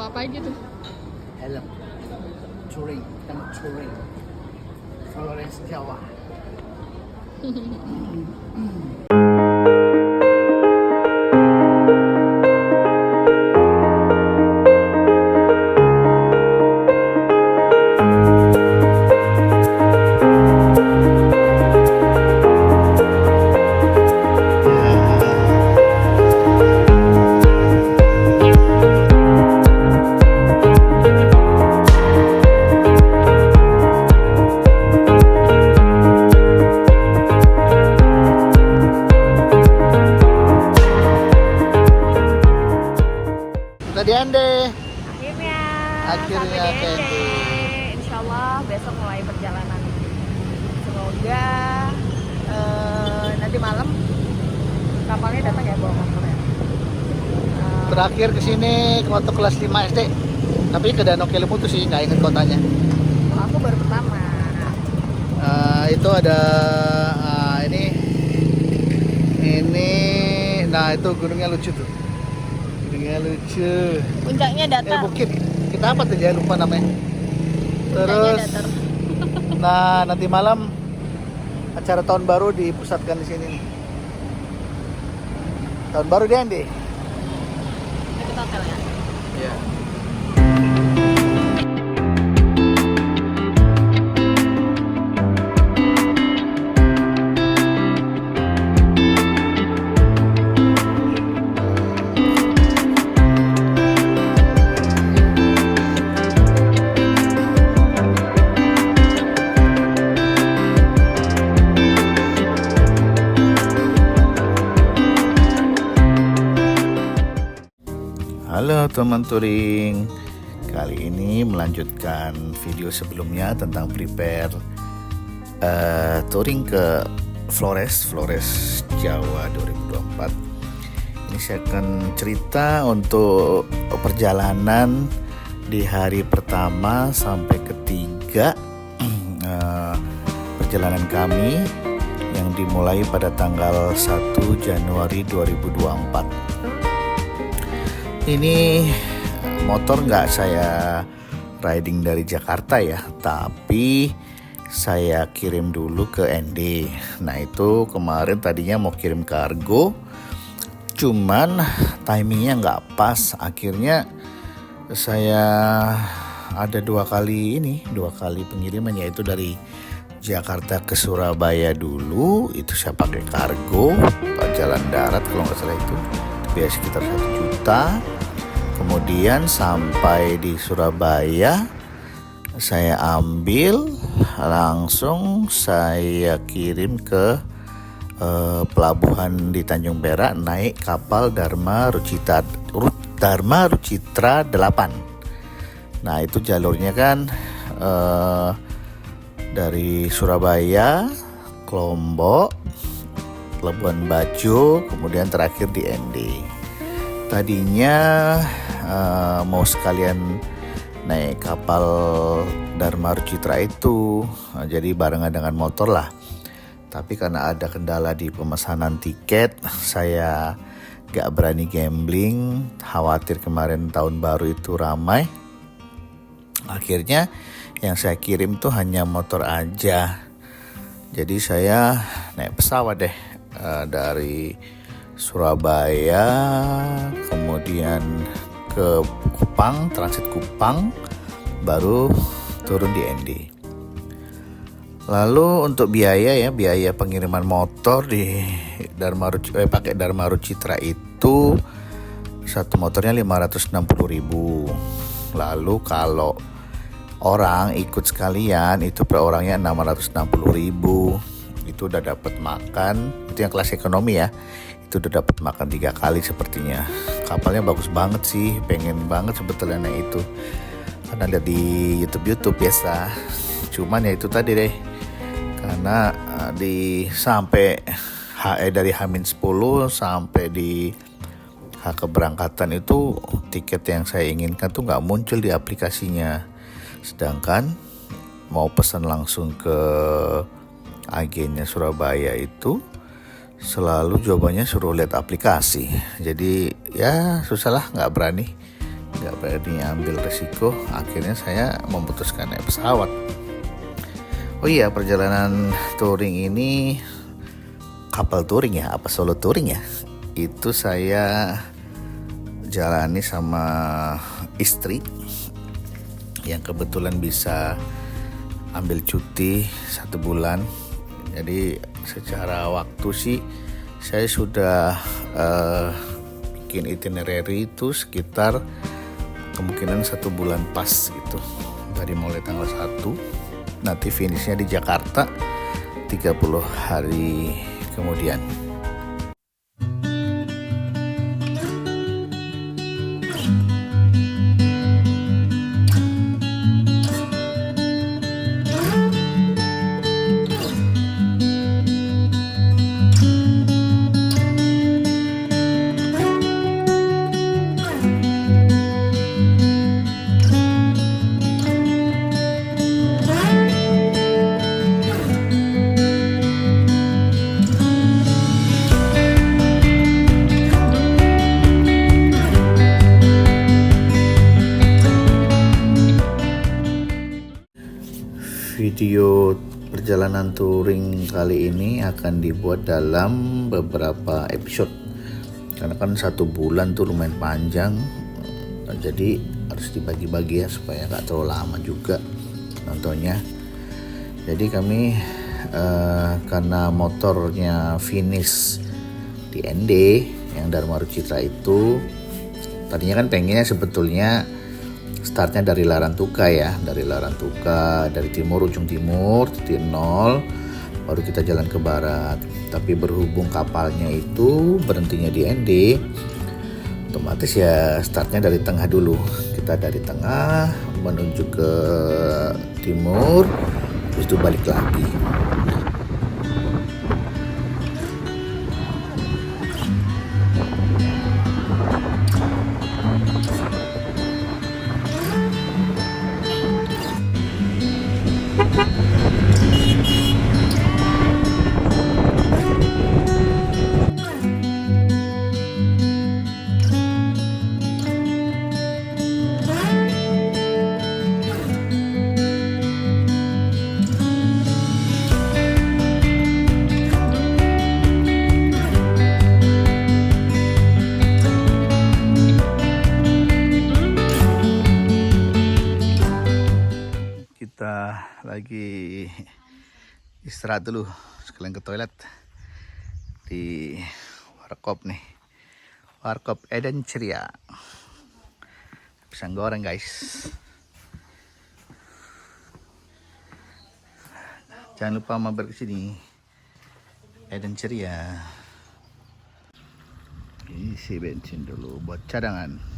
bawa apa aja tuh? Helm, touring, touring, Flores Jawa. Di Ende. Akhirnya sampai di Ende. Insya Allah besok mulai perjalanan. Semoga nanti malam kapalnya datang ya bawa motornya. Terakhir ke sini waktu kelas 5 SD. Tapi ke Danau Kelimu tuh sih, nggak ingat kotanya. Aku baru pertama. Itu ada ini. Nah, itu gunungnya lucu tuh. Lucu. Puncaknya datar. Bukit. Kita apa tuh ya, lupa namanya. Puncaknya Terus datar. nah, nanti malam acara tahun baru dipusatkan di sini nih. Tahun baru di Ende. Itu hotelnya. Iya. Halo teman touring, kali ini melanjutkan video sebelumnya tentang prepare touring ke Flores Jawa 2024. Ini saya akan cerita untuk perjalanan di hari pertama sampai ketiga perjalanan kami yang dimulai pada tanggal 1 Januari 2024. Ini motor nggak saya riding dari Jakarta ya, tapi saya kirim dulu ke ND. Nah itu kemarin tadinya mau kirim kargo, cuman timingnya nggak pas. Akhirnya saya ada dua kali pengiriman, yaitu dari Jakarta ke Surabaya dulu, itu saya pakai kargo, jalan darat kalau nggak salah itu biaya sekitar 1 juta. Kemudian sampai di Surabaya saya ambil langsung saya kirim ke pelabuhan di Tanjung Perak, naik kapal Dharma Rucitra 8. Nah itu jalurnya kan dari Surabaya, Lombok, Labuan Bajo, kemudian terakhir di ND. Tadinya mau sekalian naik kapal Dharma Rucitra itu, jadi barengan dengan motor lah. Tapi karena ada kendala di pemesanan tiket, saya gak berani gambling, khawatir kemarin tahun baru itu ramai. Akhirnya yang saya kirim tuh hanya motor aja. Jadi saya naik pesawat deh. Dari Surabaya, kemudian ke Kupang, transit Kupang, baru turun di ND. Lalu untuk biaya pengiriman motor di pakai Dharma Rucitra itu satu motornya 560.000. Lalu kalau orang ikut sekalian itu per orangnya 660.000. Itu udah dapat makan, itu yang kelas ekonomi ya, itu udah dapat makan 3 kali sepertinya. Kapalnya bagus banget sih, pengen banget sebetulnya naik itu karena lihat di YouTube biasa. Cuman ya itu tadi deh, karena dari H-10 sampai di H keberangkatan itu tiket yang saya inginkan tuh nggak muncul di aplikasinya. Sedangkan mau pesan langsung ke agennya Surabaya itu selalu jawabannya suruh lihat aplikasi. Jadi ya susah lah, nggak berani. nggak berani ambil resiko, akhirnya saya memutuskan naik pesawat. Oh iya, perjalanan touring ini couple touring ya, apa solo touring ya, itu saya jalani sama istri yang kebetulan bisa ambil cuti 1 bulan. Jadi secara waktu sih saya sudah bikin itinerary itu sekitar kemungkinan 1 bulan pas gitu. Dari mulai tanggal 1, nanti finishnya di Jakarta 30 hari kemudian. Video perjalanan touring kali ini akan dibuat dalam beberapa episode, karena kan 1 bulan tuh lumayan panjang, jadi harus dibagi-bagi ya supaya nggak terlalu lama juga nontonnya. Jadi kami karena motornya finish di ND yang Dharma Rucitra itu, tadinya kan pengennya sebetulnya startnya dari Larantuka ya, dari timur, ujung timur, titik 0, baru kita jalan ke barat. Tapi berhubung kapalnya itu berhentinya di ND, otomatis ya startnya dari tengah dulu. Kita dari tengah menuju ke timur, habis itu balik lagi. Kita lagi istirahat dulu, sekalian ke toilet di Warkop nih, Warkop Eden Ceria. Pisang goreng guys. Jangan lupa mampir ke sini, Eden Ceria. Isi bensin dulu buat cadangan.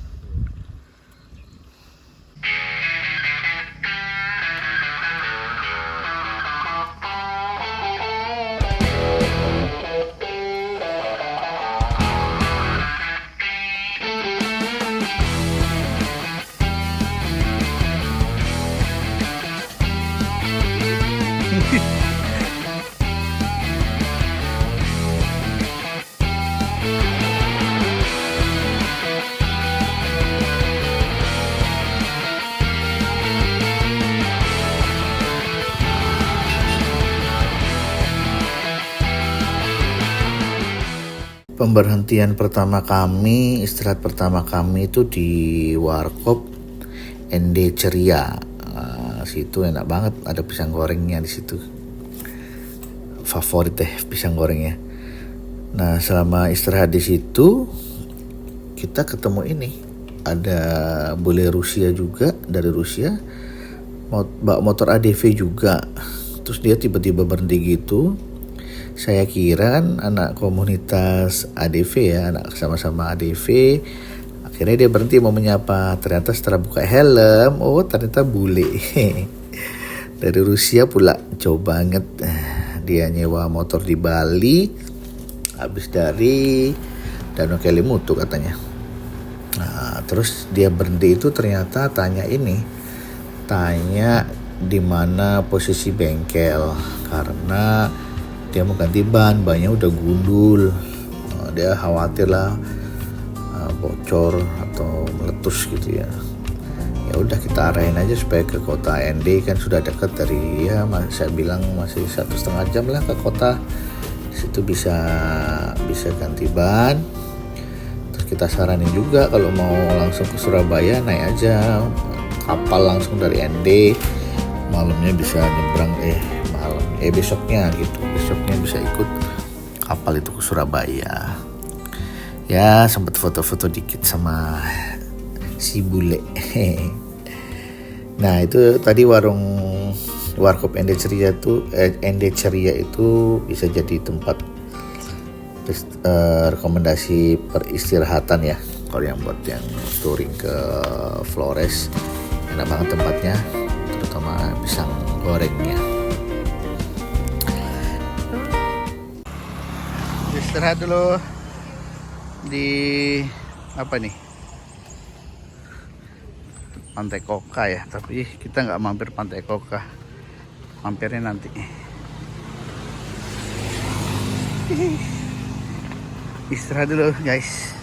Pemberhentian pertama kami, istirahat pertama kami itu di Warkop ND Ceria. Situ enak banget, ada pisang gorengnya di situ. Favorit deh pisang gorengnya. Nah, selama istirahat di situ kita ketemu ini. Ada bule Rusia juga, dari Rusia. Bawa motor ADV juga. Terus dia tiba-tiba berhenti gitu. Saya kira kan anak komunitas ADV ya, anak sama-sama ADV. Akhirnya dia berhenti mau menyapa. Ternyata setelah buka helm, oh ternyata bule. Dari Rusia pula, jauh banget. Dia nyewa motor di Bali, habis dari Danau Kelimutu katanya. Nah, terus dia berhenti itu ternyata tanya di mana posisi bengkel, karena dia mau ganti bannya udah gundul. Dia khawatir lah bocor atau meletus gitu ya. Ya udah kita arahin aja supaya ke kota ND, kan sudah dekat dari ya saya bilang masih 1,5 jam lah ke kota. Di situ bisa ganti ban. Terus kita saranin juga kalau mau langsung ke Surabaya naik aja kapal langsung dari ND, malamnya bisa nyebrang besoknya bisa ikut kapal itu ke Surabaya. Ya sempat foto-foto dikit sama si bule. Nah itu tadi warkop ND Ceria itu bisa jadi tempat rekomendasi peristirahatan ya. Kalau yang buat yang touring ke Flores, enak banget tempatnya, terutama pisang gorengnya. Istirahat dulu di apa nih? Pantai Koka ya, tapi kita nggak mampir Pantai Koka, mampirnya nanti. Istirahat dulu guys.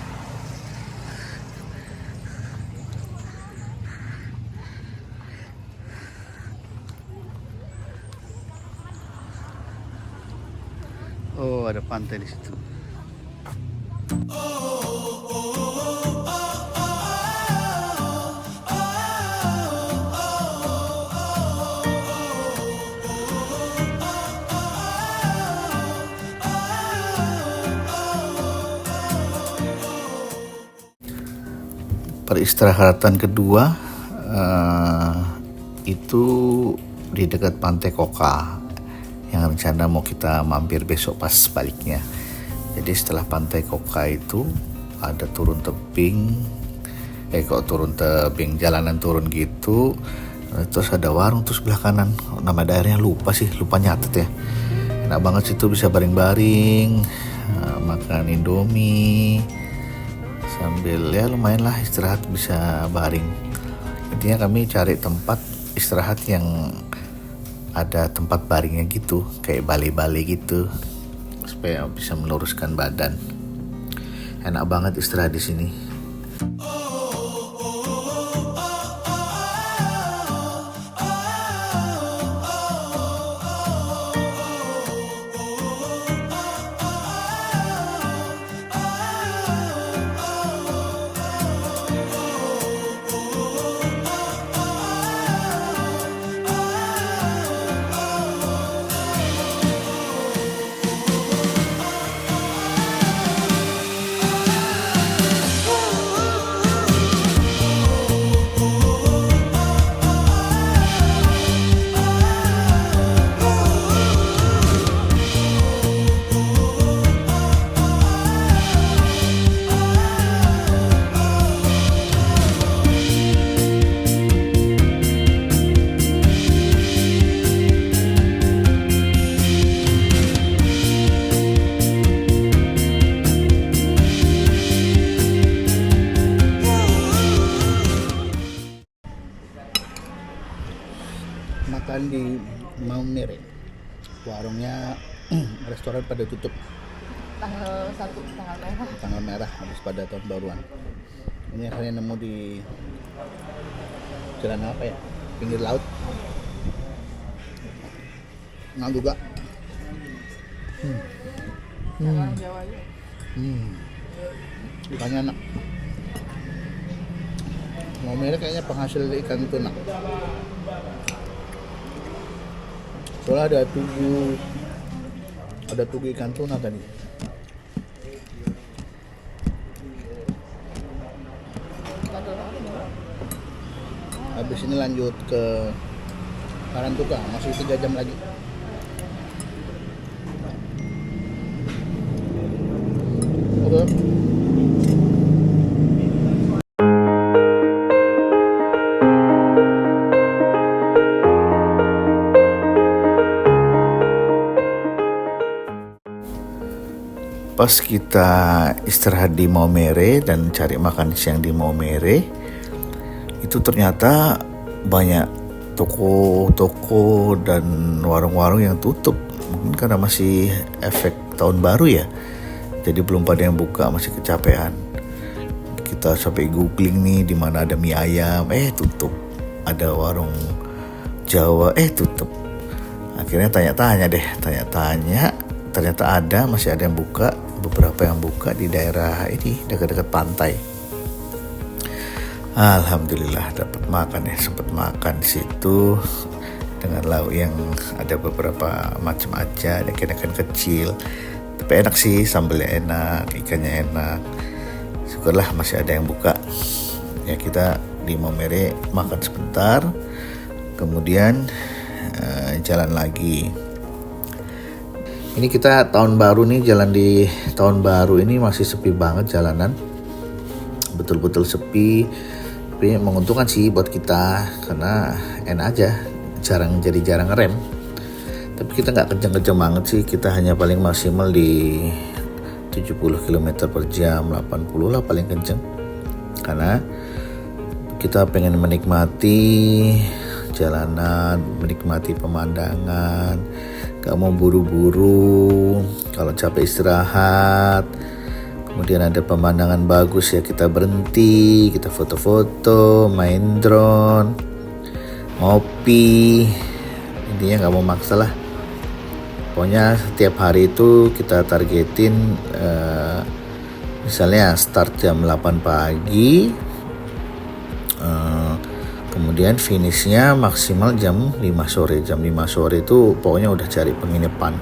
Oh ada pantai di situ. Peristirahatan kedua itu di dekat Pantai Koka yang rencana mau kita mampir besok pas baliknya. Jadi setelah Pantai Koka itu ada turun tebing, jalanan turun gitu, terus ada warung tuh sebelah kanan, nama daerahnya lupa nyatet ya. Enak banget situ, bisa baring-baring, makan Indomie sambil ya lumayan lah istirahat, bisa baring. Intinya kami cari tempat istirahat yang ada tempat baringnya gitu, kayak balai-balai gitu, supaya bisa meluruskan badan. Enak banget istirahat di sini. Makan di Maumere, warungnya restoran pada tutup Tanggal 1 tanggal merah habis pada tahun baruan. Ini akhirnya nemu di jalan apa ya, pinggir laut, nggak juga. Jawa ya. Ikannya enak. Maumere kayaknya penghasil ikan tuna. Soalnya ada tugu ikan tuna tadi. Habis ini lanjut ke Tarantuka, masih 3 jam lagi. Oke. Pas kita istirahat di Maumere dan cari makan siang di Maumere, itu ternyata banyak toko-toko dan warung-warung yang tutup. Mungkin karena masih efek tahun baru ya, jadi belum pada yang buka, masih kecapean. Kita sampai googling nih di mana ada mie ayam, tutup. Ada warung Jawa, tutup. Akhirnya tanya-tanya, ternyata masih ada yang buka, beberapa yang buka di daerah ini dekat-dekat pantai. Alhamdulillah dapat makan ya, sempat makan di situ dengan lauk yang ada beberapa macam aja, ada ikan kecil. Tapi enak sih, sambalnya enak, ikannya enak. Syukurlah masih ada yang buka. Ya kita di Maumere makan sebentar, kemudian jalan lagi. Ini kita tahun baru nih, jalan di tahun baru ini masih sepi banget jalanan, betul-betul sepi. Tapi menguntungkan sih buat kita karena enak aja, jarang ngerem. Tapi kita nggak kenceng-kenceng banget sih, kita hanya paling maksimal di 70 km per jam, 80 lah paling kenceng. Karena kita pengen menikmati jalanan, menikmati pemandangan, gak mau buru-buru. Kalau capek istirahat, kemudian ada pemandangan bagus ya kita berhenti, kita foto-foto, main drone, ngopi. Intinya gak mau maksa lah. Pokoknya setiap hari itu kita targetin misalnya start jam 8 pagi, kemudian finishnya maksimal jam 5 sore. Jam 5 sore itu pokoknya udah cari penginapan,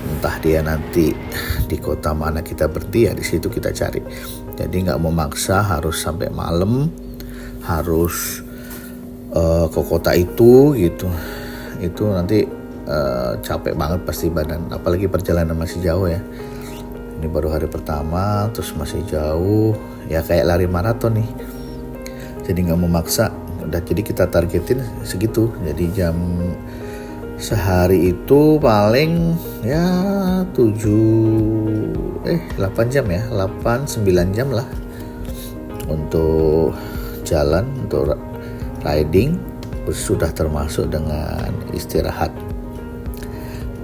entah dia nanti di kota mana kita berhenti ya di situ kita cari. Jadi nggak mau maksa harus sampai malam, harus ke kota itu gitu. Itu nanti capek banget pasti badan, apalagi perjalanan masih jauh ya. Ini baru hari pertama terus masih jauh ya, kayak lari maraton nih. Jadi nggak mau maksa, udah jadi kita targetin segitu. Jadi jam sehari itu paling ya 8 jam ya, 8-9 jam lah untuk jalan, untuk riding, sudah termasuk dengan istirahat.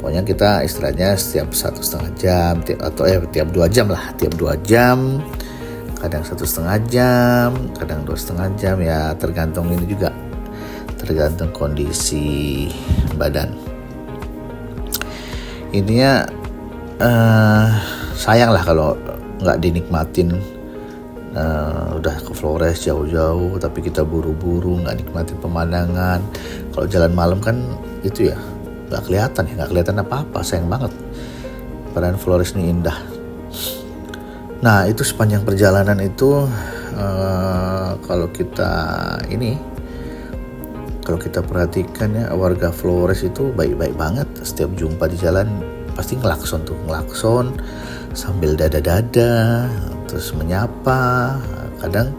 Pokoknya kita istirahatnya setiap 1,5 jam atau tiap 2 jam lah, tiap 2 jam, kadang 1,5 jam, kadang 2,5 jam ya, tergantung ini juga, tergantung kondisi badan. Intinya sayang lah kalau nggak dinikmatin. Udah ke Flores jauh-jauh tapi kita buru-buru, nggak nikmatin pemandangan. Kalau jalan malam kan itu ya nggak kelihatan apa-apa, sayang banget. Padahal Flores ini indah. Nah itu sepanjang perjalanan itu kalau kita perhatikan ya, warga Flores itu baik-baik banget. Setiap jumpa di jalan pasti ngelakson sambil dada-dada, terus menyapa. Kadang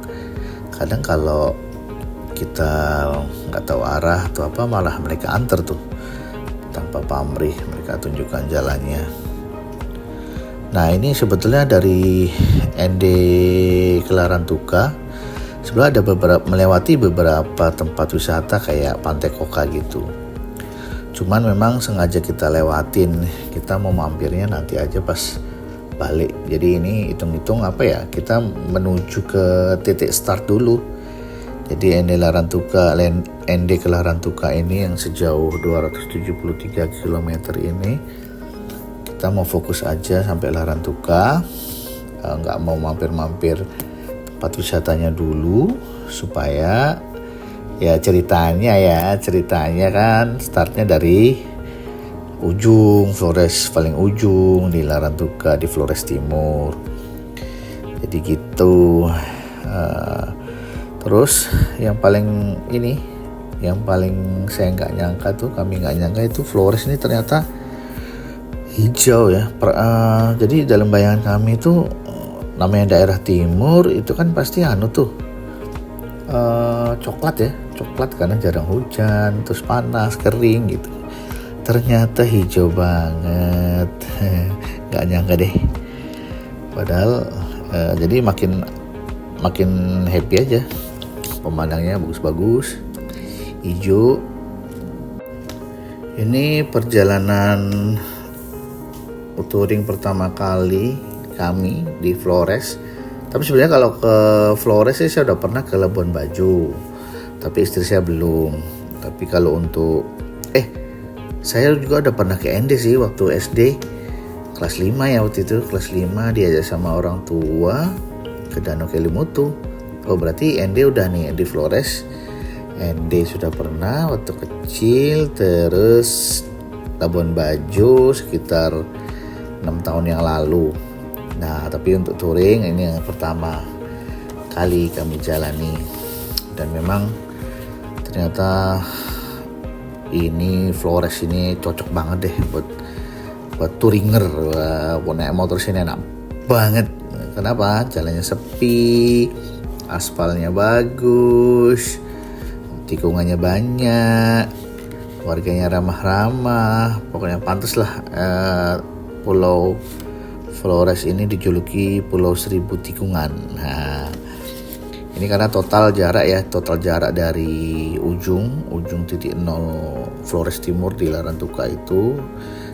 kalau kita nggak tahu arah atau apa, malah mereka antar tuh tanpa pamrih, mereka tunjukkan jalannya. Nah ini sebetulnya dari ND Kelarantuka sebenarnya ada melewati beberapa tempat wisata kayak Pantai Koka gitu. Cuman memang sengaja kita lewatin, kita mau mampirnya nanti aja pas balik. Jadi ini hitung-hitung kita menuju ke titik start dulu. Jadi ND Kelarantuka ini yang sejauh 273 km ini kita mau fokus aja sampai Larantuka, nggak mau mampir-mampir tempat wisatanya dulu, supaya ya ceritanya kan startnya dari ujung Flores, paling ujung di Larantuka di Flores Timur. Jadi gitu. Terus yang paling saya nggak nyangka tuh, kami nggak nyangka itu Flores ini ternyata hijau ya. Jadi dalam bayangan kami itu namanya daerah timur itu kan pasti coklat karena jarang hujan, terus panas, kering gitu. Ternyata hijau banget. Nggak nyangka deh. Padahal jadi makin happy aja. Pemandangnya bagus-bagus, hijau. Ini perjalanan touring pertama kali kami di Flores Tapi sebenarnya kalau ke Flores sih saya udah pernah ke Labuan Bajo, tapi istri saya belum. Tapi kalau untuk saya juga udah pernah ke ND sih waktu SD kelas 5 ya, waktu itu kelas 5 diajak sama orang tua ke Danau Kelimutu. Oh berarti ND udah nih di Flores. ND sudah pernah waktu kecil, terus Labuan Bajo sekitar 6 tahun yang lalu. Nah tapi untuk touring ini yang pertama kali kami jalani, dan memang ternyata ini Flores ini cocok banget deh buat touringer. Buat naik motor sini enak banget. Kenapa? Jalannya sepi, aspalnya bagus, tikungannya banyak, warganya ramah-ramah. Pokoknya pantas lah. Pulau Flores ini dijuluki Pulau Seribu Tikungan. Nah, ini karena total jarak dari ujung titik 0 Flores Timur di Larantuka itu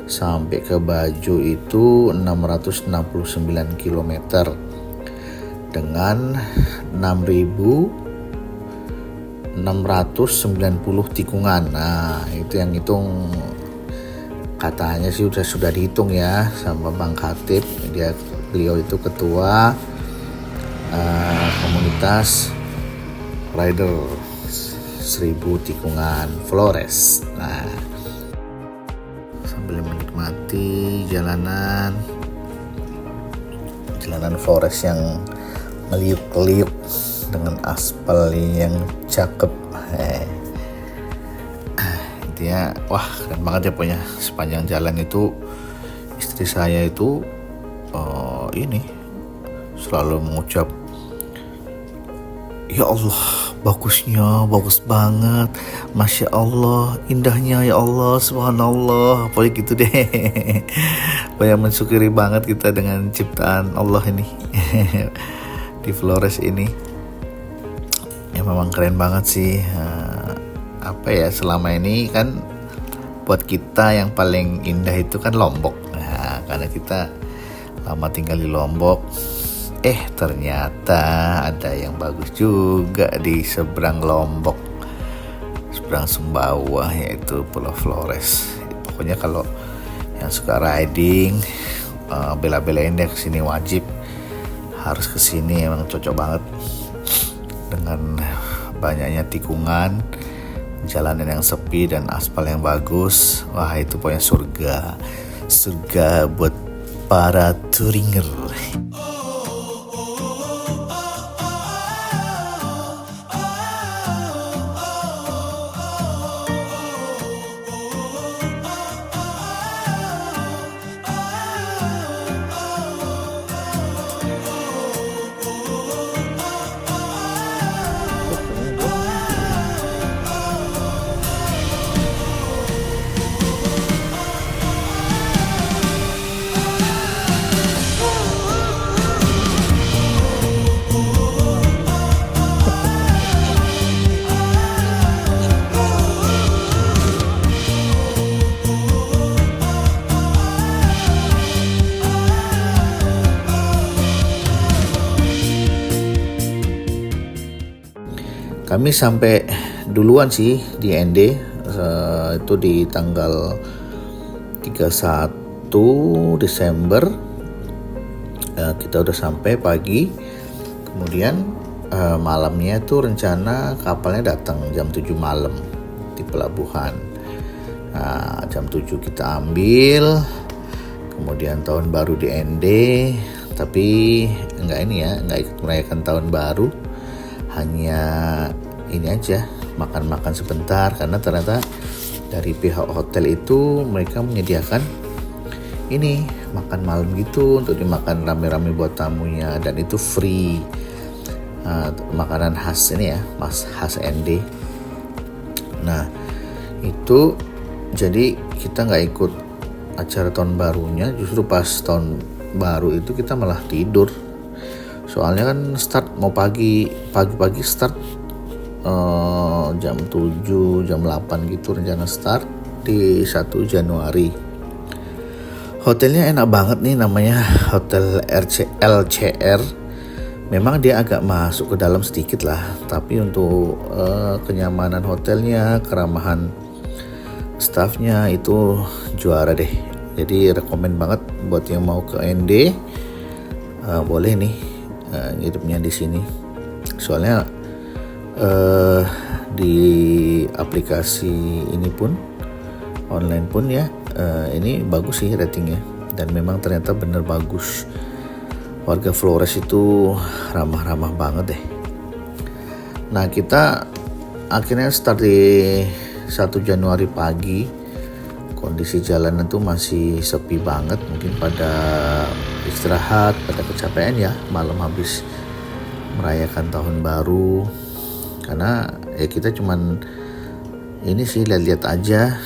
sampai ke Bajo itu 669 km dengan 6.690 tikungan. Nah, itu yang hitung katanya sih sudah dihitung ya sama Bang Khatib. Beliau itu ketua komunitas rider 1000 tikungan Flores. Nah, sambil menikmati jalanan Flores yang meliuk-liuk dengan aspal yang cakep. Intinya wah keren banget ya pokoknya. Sepanjang jalan itu istri saya itu ini selalu mengucap, ya Allah, bagus banget, Masya Allah, indahnya ya Allah, Subhanallah, pokoknya gitu deh. Pokoknya mensyukuri banget kita dengan ciptaan Allah ini. Di Flores ini ya memang keren banget sih. Selama ini kan buat kita yang paling indah itu kan Lombok. Nah, karena kita lama tinggal di Lombok, ternyata ada yang bagus juga di seberang Lombok, seberang Sumbawa, yaitu Pulau Flores. Pokoknya kalau yang suka riding, bela-belain deh kesini, wajib harus kesini, emang cocok banget dengan banyaknya tikungan, jalanan yang sepi dan aspal yang bagus. Wah itu pokoknya surga buat para touringer. Kami sampai duluan sih di ND, itu di tanggal 31 Desember. Kita udah sampai pagi. Kemudian malamnya tuh rencana kapalnya datang jam 7 malam di pelabuhan. Nah, jam 7 kita ambil. Kemudian tahun baru di ND, tapi enggak ikut merayakan tahun baru. Hanya ini aja, makan-makan sebentar, karena ternyata dari pihak hotel itu mereka menyediakan ini makan malam gitu untuk dimakan rame-rame buat tamunya, dan itu free. Makanan khas ini ya, khas ND. Nah itu jadi kita nggak ikut acara tahun barunya, justru pas tahun baru itu kita malah tidur. Soalnya kan start mau pagi start jam 7, jam 8 gitu rencana start di 1 Januari. Hotelnya enak banget nih, namanya Hotel LCR Memang dia agak masuk ke dalam sedikit lah, tapi untuk kenyamanan hotelnya, keramahan staffnya itu juara deh. Jadi rekomen banget buat yang mau ke ND, boleh nih ngidupnya di sini. Soalnya di aplikasi ini pun, online pun ya, ini bagus sih ratingnya, dan memang ternyata bener bagus. Warga Flores itu ramah-ramah banget deh. Nah, kita akhirnya start di 1 Januari pagi. Kondisi jalanan itu masih sepi banget, mungkin pada istirahat, pada kecapean ya, malam habis merayakan tahun baru. Karena ya kita cuman ini sih lihat-lihat aja.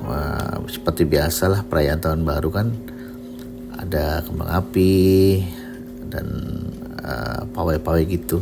Wah, seperti biasalah perayaan tahun baru kan, ada kembang api dan pawai-pawai gitu.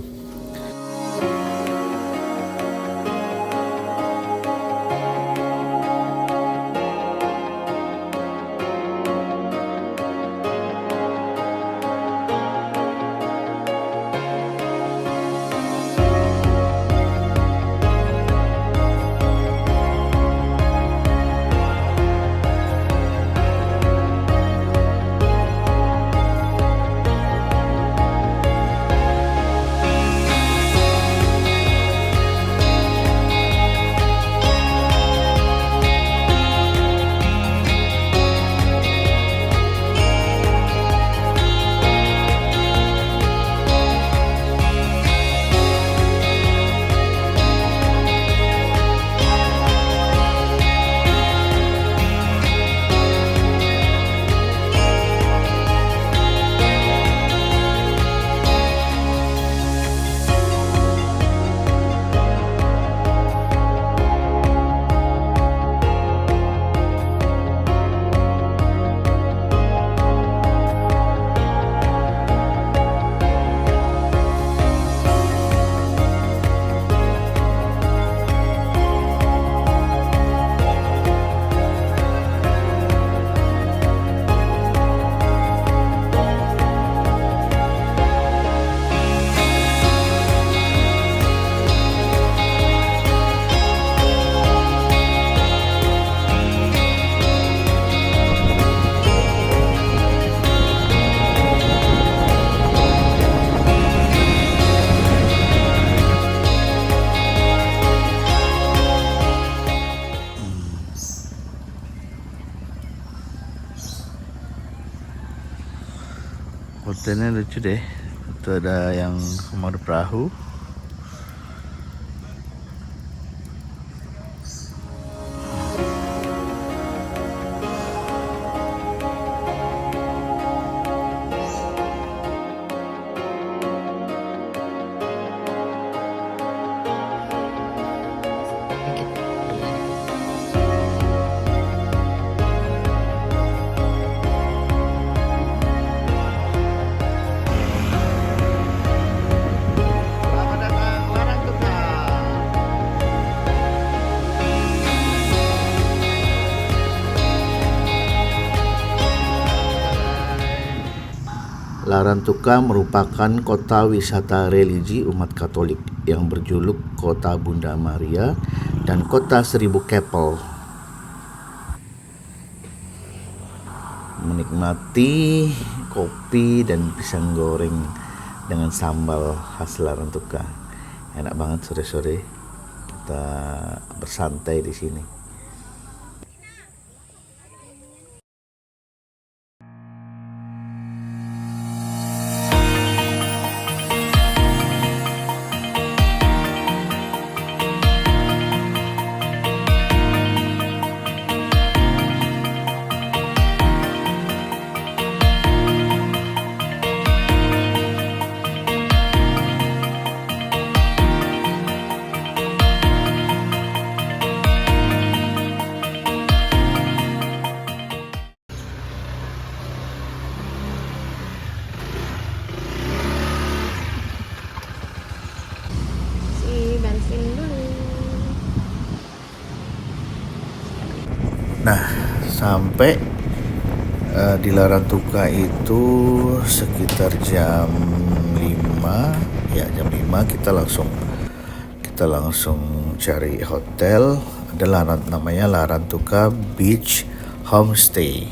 Hotelnya lucu deh. Itu ada yang kamar perahu. Larantuka merupakan kota wisata religi umat Katolik yang berjuluk Kota Bunda Maria dan Kota Seribu Kapel. Menikmati kopi dan pisang goreng dengan sambal khas Larantuka. Enak banget sore-sore kita bersantai di sini. Bensin dulu. Nah, sampai di Larantuka itu sekitar jam 5 Ya jam 5 kita langsung cari hotel. Ada namanya Larantuka Beach Homestay.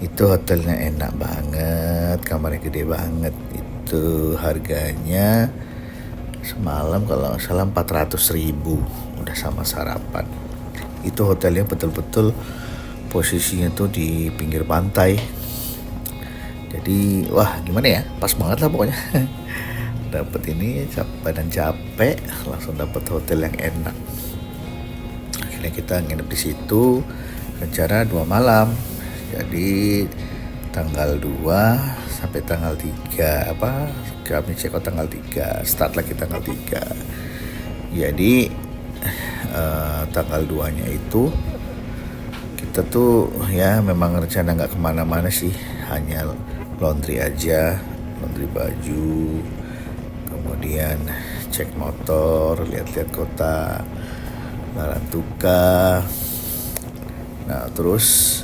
Itu hotelnya enak banget, kamarnya gede banget. Itu harganya semalam kalau nggak salah 400.000 udah sama sarapan. Itu hotelnya betul-betul posisinya tuh di pinggir pantai. Jadi wah gimana ya, pas banget lah pokoknya. Dapat ini badan capek, langsung dapat hotel yang enak. Akhirnya kita nginep di situ, rencana 2 malam. Jadi tanggal 2 sampai tanggal 3 kami check out tanggal 3, start lagi tanggal 3. Jadi tanggal 2-nya itu kita tuh ya memang rencana nggak kemana-mana sih, hanya laundry aja, laundry baju, kemudian cek motor, lihat-lihat kota Larantuka. Nah terus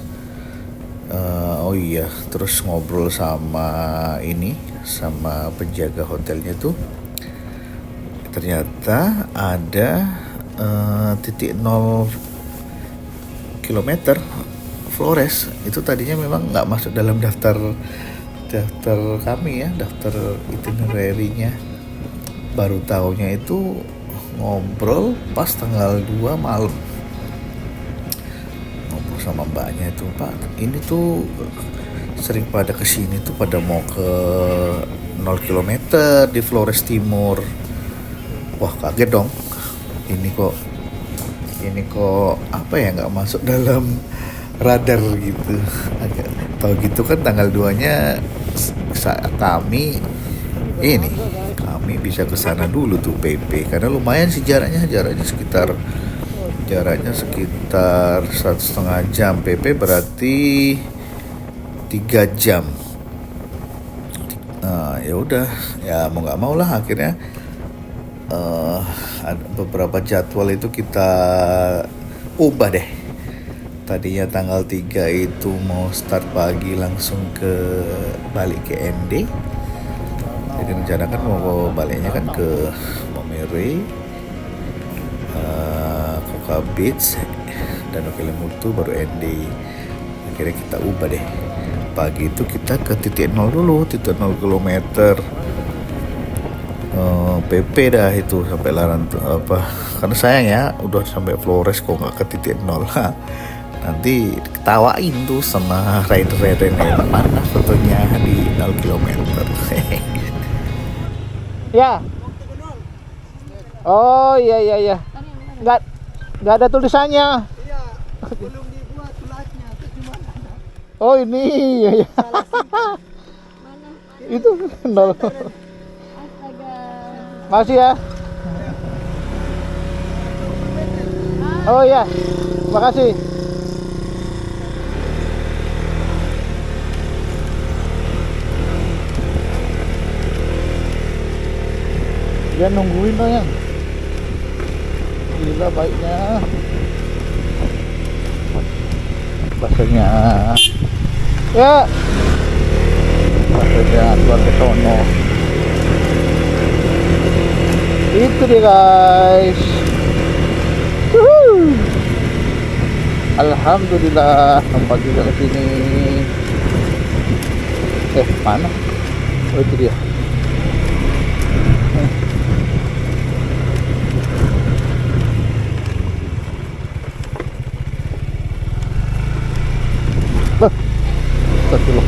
terus ngobrol sama penjaga hotelnya tuh, ternyata ada titik 0 kilometer Flores. Itu tadinya memang nggak masuk dalam daftar kami ya, daftar itinerary-nya. Baru tahunya itu ngobrol pas tanggal 2 malam. Ngobrol sama mbaknya itu, Pak, ini tuh sering pada kesini tuh pada mau ke 0 kilometer di Flores Timur. Wah kaget dong, ini kok apa ya, nggak masuk dalam radar gitu. Tahu gitu kan tanggal 2-nya kami bisa ke sana dulu tuh PP, karena lumayan sih jaraknya sekitar 1,5 jam. PP berarti 3 jam. Ya udah, ya mau nggak mau lah akhirnya ada beberapa jadwal itu kita ubah deh. Tadinya tanggal 3 itu mau start pagi langsung balik ke ND. Jadi rencanakan mau baliknya kan ke Momere, Koka Beach, dan Okelimutu baru ND. Akhirnya kita ubah deh. Pagi itu kita ke titik 0 dulu, titik 0 kilometer. PP dah itu sampai karena sayang ya udah sampai Flores kok nggak ke titik 0 lah. Nanti ketawain tuh sama rider yang mana fotonya di 0 kilometer. Ya. Oh iya. Nggak ada tulisannya. Iya, belum dibuat tulasnya, itu cuma ada. Oh ini ya. Itu 0. Masih ya. Oh iya, makasih. Dia nungguin loh yang. Gila baiknya. Bahasanya. Ya. Bahasanya Tuan Ketono. Itu dia guys. Woohoo. Alhamdulillah tempat juga ke sini. Mana? Oh itu dia. Astagfirullah.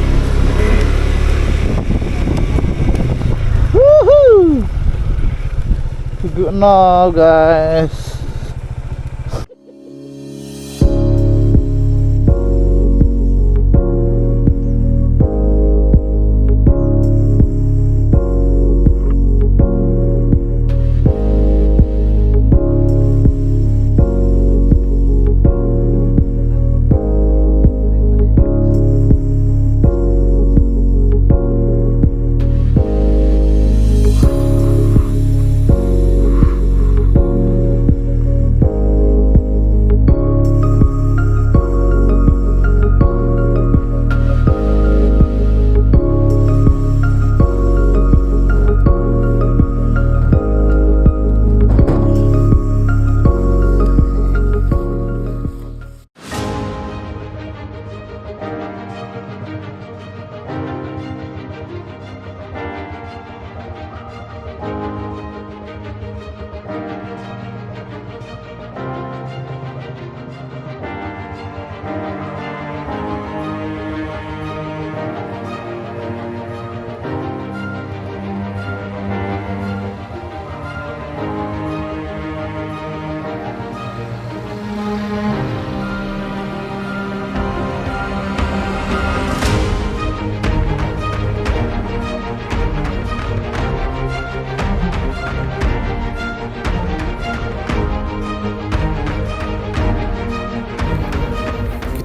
Woohoo. Good now guys.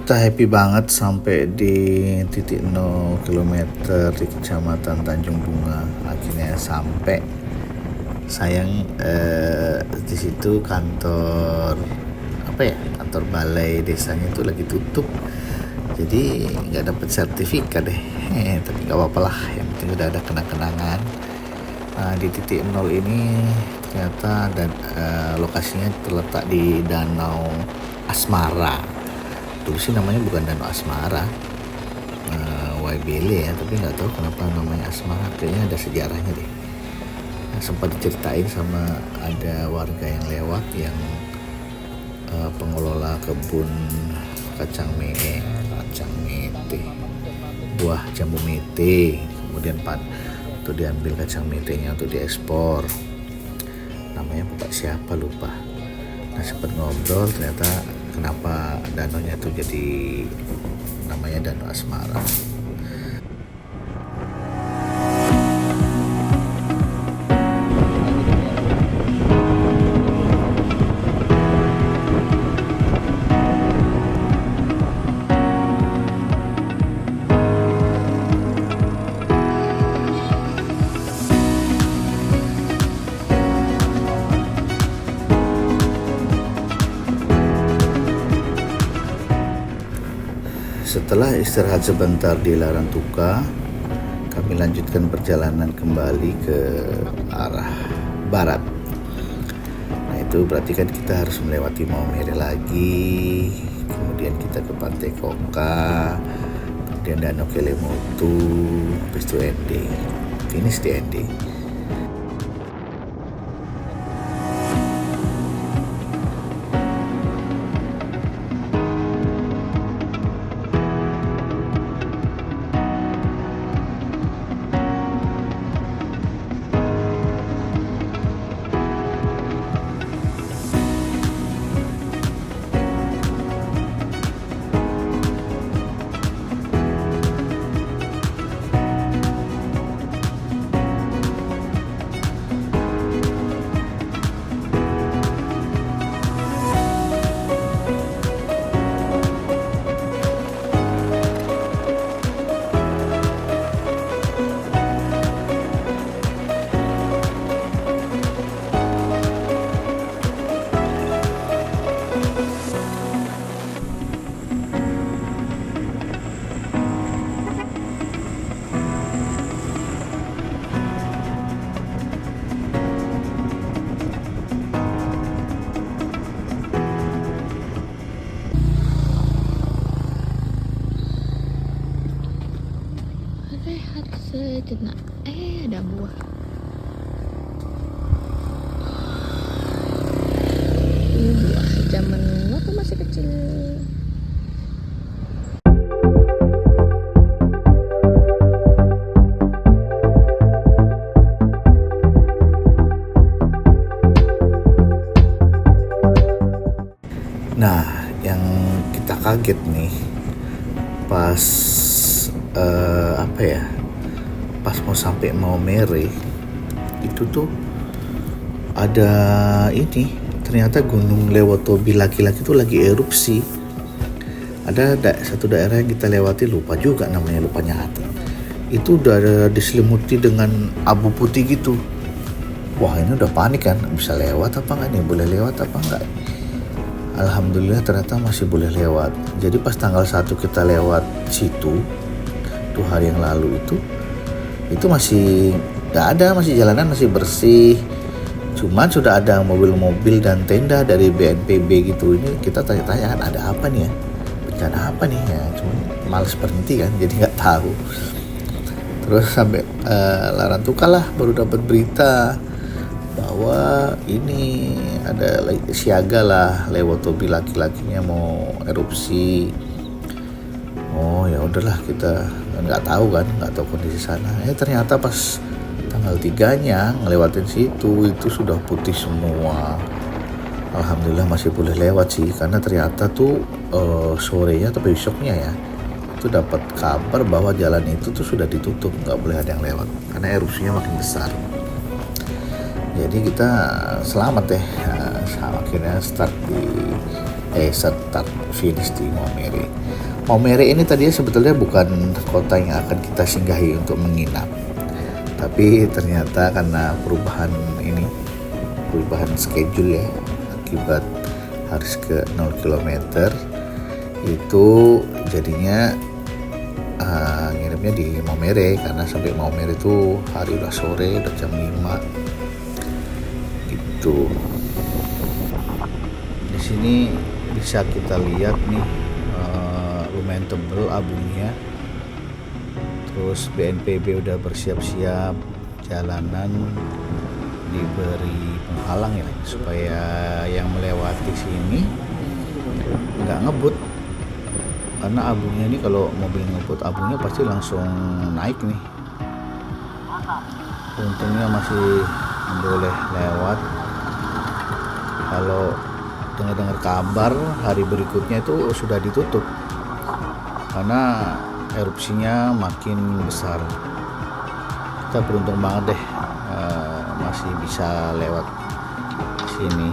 kita happy banget sampai di titik 0 km di Kecamatan Tanjung Bunga. Akhirnya sampai. Sayang di situ kantor kantor balai desanya itu lagi tutup. Jadi nggak dapat sertifikat deh. Tapi nggak apa-apa lah. Yang penting udah ada kenang-kenangan. Di titik 0 ini ternyata lokasinya terletak di Danau Asmara. Dulu sih namanya bukan Danau Asmara, Waibele ya, tapi nggak tahu kenapa namanya Asmara. Kayaknya ada sejarahnya deh. Sempat diceritain sama ada warga yang lewat, yang pengelola kebun kacang mete, buah jambu mete, kemudian untuk diambil kacang metenya untuk diekspor. Namanya Bapak siapa lupa. Nah, sempat ngobrol, ternyata kenapa danaunya itu jadi namanya Danau Asmara. Setelah istirahat sebentar di Larantuka, kami lanjutkan perjalanan kembali ke arah barat. Nah, itu berarti kan kita harus melewati Maumere lagi, kemudian kita ke Pantai Koka, kemudian Danau Kelimutu, habis itu ND. Finish di ND. Rehat sejenak. Ada buah. Ini buah zaman waktu masih kecil. Nah, yang kita kaget nih pas pas mau sampai Maumere itu tuh ada ini, ternyata Gunung Lewotobi laki-laki itu lagi erupsi. Ada satu daerah yang kita lewati, lupa juga namanya, lupa nyata. Itu udah ada diselimuti dengan abu putih gitu. Wah, ini udah panik kan, bisa lewat apa enggak nih, boleh lewat apa enggak. Alhamdulillah ternyata masih boleh lewat. Jadi pas tanggal 1 kita lewat situ, 2 hari yang lalu itu masih nggak ada, masih jalanan masih bersih. Cuman sudah ada mobil-mobil dan tenda dari BNPB gitu. Ini kita tanya-tanya kan, ada apa nih ya? Bencana apa nih ya? Cuman males berhenti kan, jadi nggak tahu. Terus sampai Larantuka lah baru dapat berita bahwa ini ada siaga lah, Lewotobi laki-lakinya mau erupsi. Oh ya udahlah, kita nggak tahu kondisi sana. Ternyata pas tanggal 3-nya ngelewatin situ itu sudah putih semua. Alhamdulillah masih boleh lewat sih, karena ternyata tuh sorenya atau besoknya ya itu dapat kabar bahwa jalan itu tuh sudah ditutup, nggak boleh ada yang lewat karena erupsinya makin besar. Jadi kita selamat deh, akhirnya start di start finish di Maumere. Maumere ini tadinya sebetulnya bukan kota yang akan kita singgahi untuk menginap, tapi ternyata karena perubahan schedule ya, akibat harus ke 0 km itu jadinya nginepnya di Maumere, karena sampai Maumere itu hari udah sore, udah jam 5 gitu. Di sini bisa kita lihat nih lumayan tebel abunya. Terus BNPB udah bersiap-siap, jalanan diberi penghalang ya supaya yang melewati sini nggak ngebut, karena abunya ini kalau mobil ngebut abunya pasti langsung naik nih. Untungnya masih boleh lewat. Kalau dengar kabar hari berikutnya itu sudah ditutup karena erupsinya makin besar. Kita beruntung banget deh masih bisa lewat sini.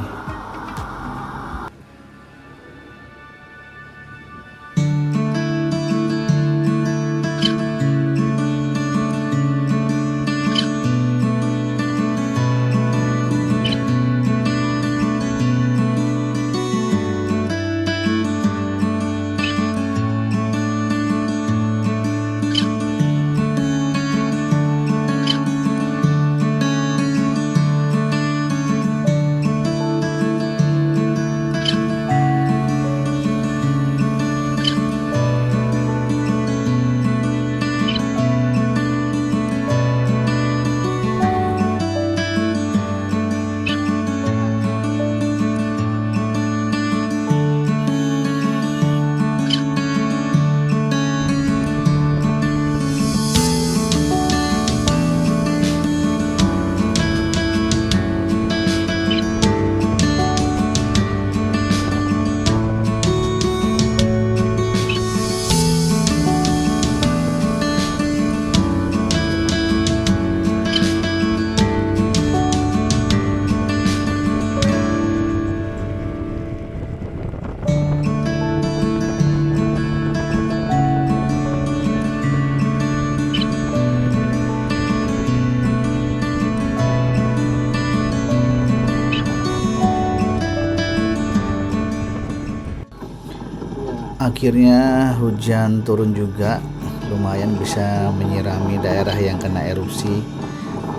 Akhirnya hujan turun juga, lumayan bisa menyirami daerah yang kena erupsi.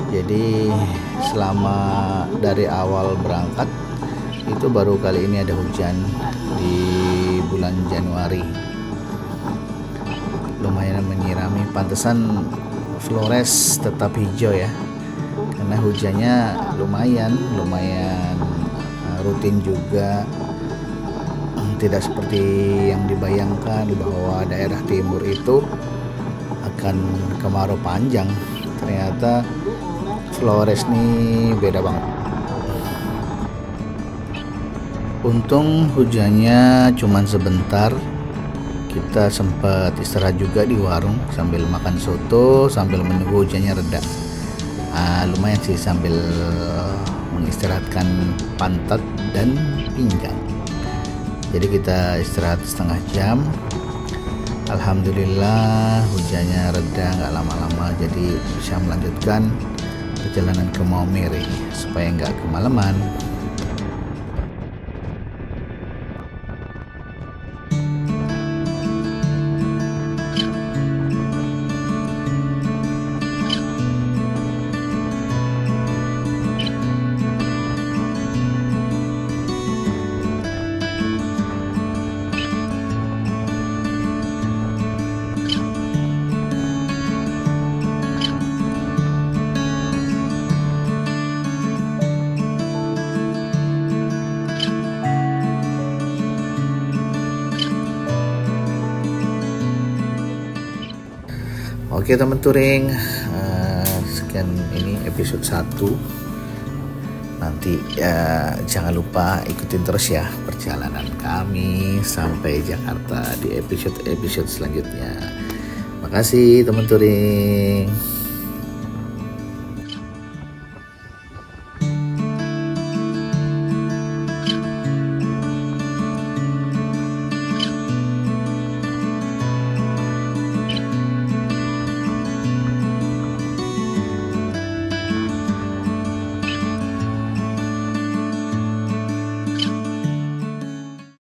Jadi selama dari awal berangkat itu baru kali ini ada hujan di bulan Januari. Lumayan menyirami, pantesan Flores tetap hijau ya, karena hujannya lumayan rutin juga. Tidak seperti yang dibayangkan bahwa daerah timur itu akan kemarau panjang. Ternyata Flores nih beda banget. Untung hujannya cuman sebentar. Kita sempat istirahat juga di warung sambil makan soto sambil menunggu hujannya reda. Lumayan sih, sambil mengistirahatkan pantat dan pinggang. Jadi kita istirahat setengah jam. Alhamdulillah hujannya reda, nggak lama-lama, jadi bisa melanjutkan perjalanan ke Maumere supaya nggak kemalaman. Oke teman touring, sekian ini episode 1. Nanti jangan lupa ikutin terus ya perjalanan kami sampai Jakarta di episode selanjutnya. Makasih teman touring.